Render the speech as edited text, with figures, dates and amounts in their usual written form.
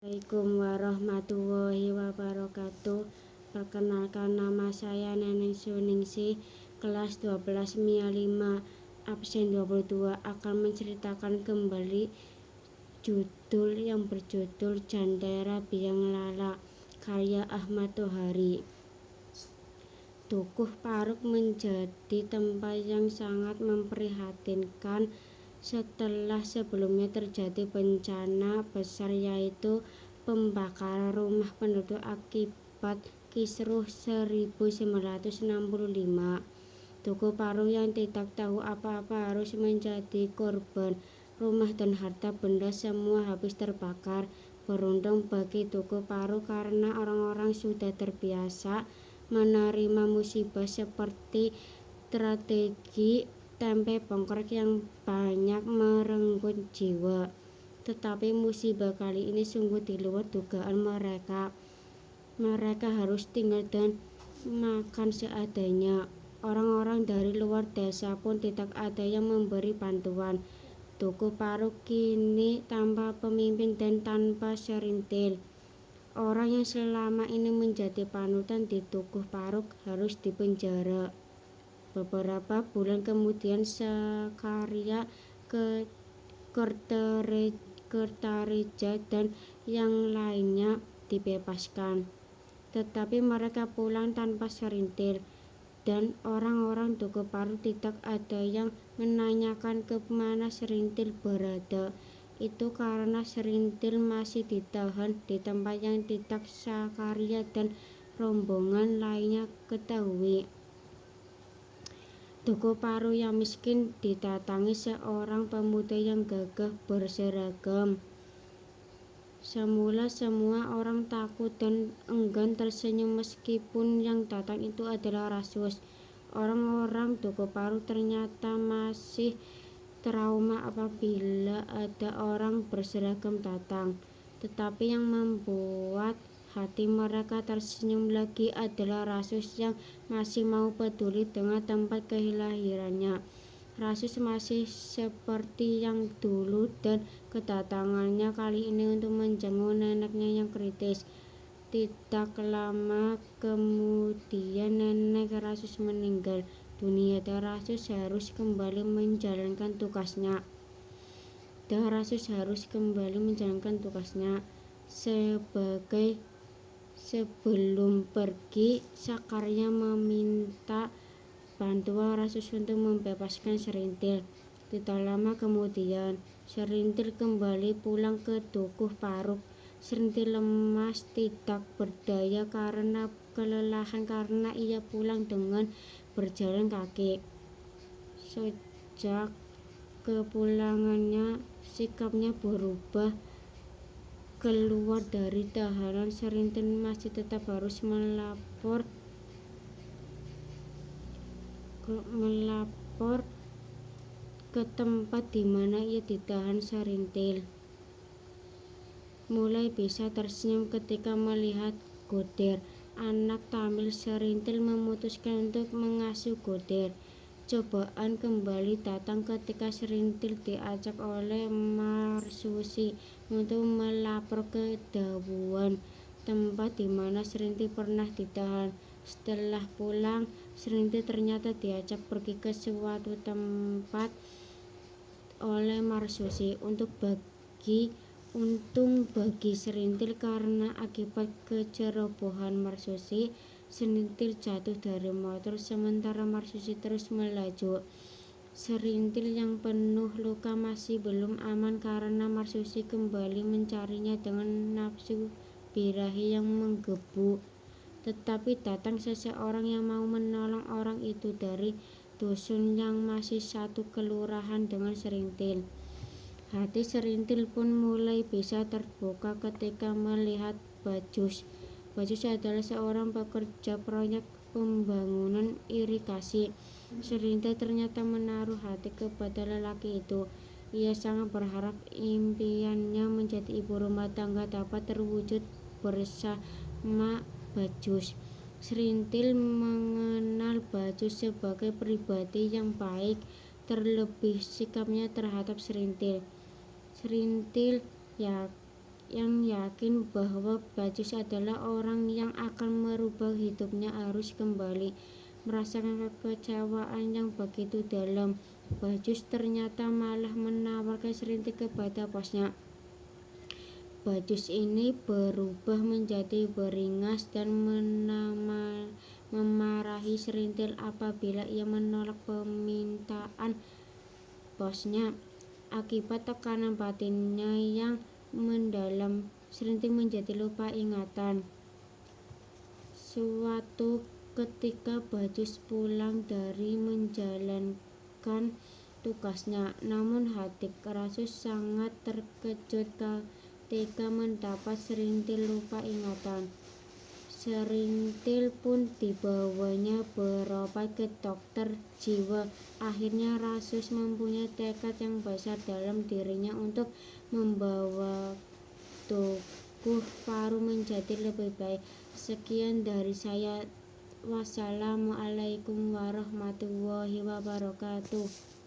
Assalamualaikum warahmatullahi wabarakatuh. Perkenalkan, nama saya Neneng Suningsih, kelas 12 MIA 5 absen 22, akan menceritakan kembali judul yang berjudul Jandera Biang Lala, karya Ahmad Tohari. Dukuh Paruk menjadi tempat yang sangat memprihatinkan setelah sebelumnya terjadi bencana besar, yaitu pembakaran rumah penduduk akibat Kisruh 1965. Dukuh Paruk yang tidak tahu apa-apa harus menjadi korban. Rumah dan harta benda semua habis terbakar. Beruntung bagi Dukuh Paruk karena orang-orang sudah terbiasa menerima musibah seperti tragedi tempe bongkrek yang banyak merenggut jiwa. Tetapi musibah kali ini sungguh di luar dugaan mereka. Mereka harus tinggal dan makan seadanya. Orang-orang dari luar desa pun tidak ada yang memberi bantuan. Dukuh Paruk kini tanpa pemimpin dan tanpa serintil. Orang yang selama ini menjadi panutan di Dukuh Paruk harus dipenjara. Beberapa bulan kemudian Sakarya Kertareja dan yang lainnya dibebaskan. Tetapi mereka pulang tanpa serintil, dan orang-orang Dukuh Paruk tidak ada yang menanyakan kemana serintil berada. Itu karena serintil masih ditahan di tempat yang tidak Sakarya dan rombongan lainnya ketahui. Dukuh Paruk yang miskin didatangi seorang pemuda yang gagah berseragam. Semula semua orang takut dan enggan tersenyum meskipun yang datang itu adalah Rasus. Orang-orang Dukuh Paruk ternyata masih trauma apabila ada orang berseragam datang. Tetapi yang membuat hati mereka tersenyum lagi adalah Rasus yang masih mau peduli dengan tempat kelahirannya. Rasus masih seperti yang dulu dan kedatangannya kali ini untuk menjenguk neneknya yang kritis. Tidak lama kemudian nenek Rasus meninggal dunia dan Rasus harus kembali menjalankan tugasnya. Sebelum pergi, Sakarya meminta bantuan Rasus untuk membebaskan serintil. Tidak lama kemudian, serintil kembali pulang ke Dukuh Paruk. Serintil lemas, tidak berdaya karena kelelahan karena ia pulang dengan berjalan kaki. Sejak kepulangannya, sikapnya berubah. Keluar dari tahanan, serintil masih tetap harus melapor ke tempat di mana ia ditahan. Serintil mulai bisa tersenyum ketika melihat Goder, anak tamil Serintil memutuskan untuk mengasuh Goder. Cobaan kembali datang ketika Serintil diajak oleh Marsusi untuk melapor ke Dawuan, tempat di mana Serintil pernah ditahan. Setelah pulang, Serintil ternyata diajak pergi ke suatu tempat oleh Marsusi untuk bagi untung bagi Serintil karena akibat kecerobohan Marsusi, Serintil jatuh dari motor sementara Marsusi terus melaju. Serintil yang penuh luka masih belum aman karena Marsusi kembali mencarinya dengan nafsu birahi yang menggebu. Tetapi datang seseorang yang mau menolong orang itu dari dusun yang masih satu kelurahan dengan Serintil. Hati Serintil pun mulai bisa terbuka ketika melihat Bajus. Bajus adalah seorang pekerja proyek pembangunan irigasi. Serintil ternyata menaruh hati kepada lelaki itu. Ia sangat berharap impiannya menjadi ibu rumah tangga dapat terwujud bersama Bajus. Serintil mengenal Bajus sebagai pribadi yang baik, terlebih sikapnya terhadap Serintil. Serintil yang yakin bahwa Bajus adalah orang yang akan merubah hidupnya harus kembali merasakan kekecewaan yang begitu dalam. Bajus ternyata malah menawarkan serintil kepada bosnya. Bajus ini berubah menjadi beringas dan memarahi serintil apabila ia menolak permintaan bosnya. Akibat tekanan batinnya yang mendalam, serintil menjadi lupa ingatan. Suatu ketika Bajus pulang dari menjalankan tugasnya, namun hati Rasus sangat terkejut ketika mendapat serintil lupa ingatan. Serintil pun dibawanya berobat ke dokter jiwa. Akhirnya Rasus mempunyai tekad yang besar dalam dirinya untuk membawa tubuh Paru menjadi lebih baik. Sekian dari saya. Wassalamualaikum warahmatullahi wabarakatuh.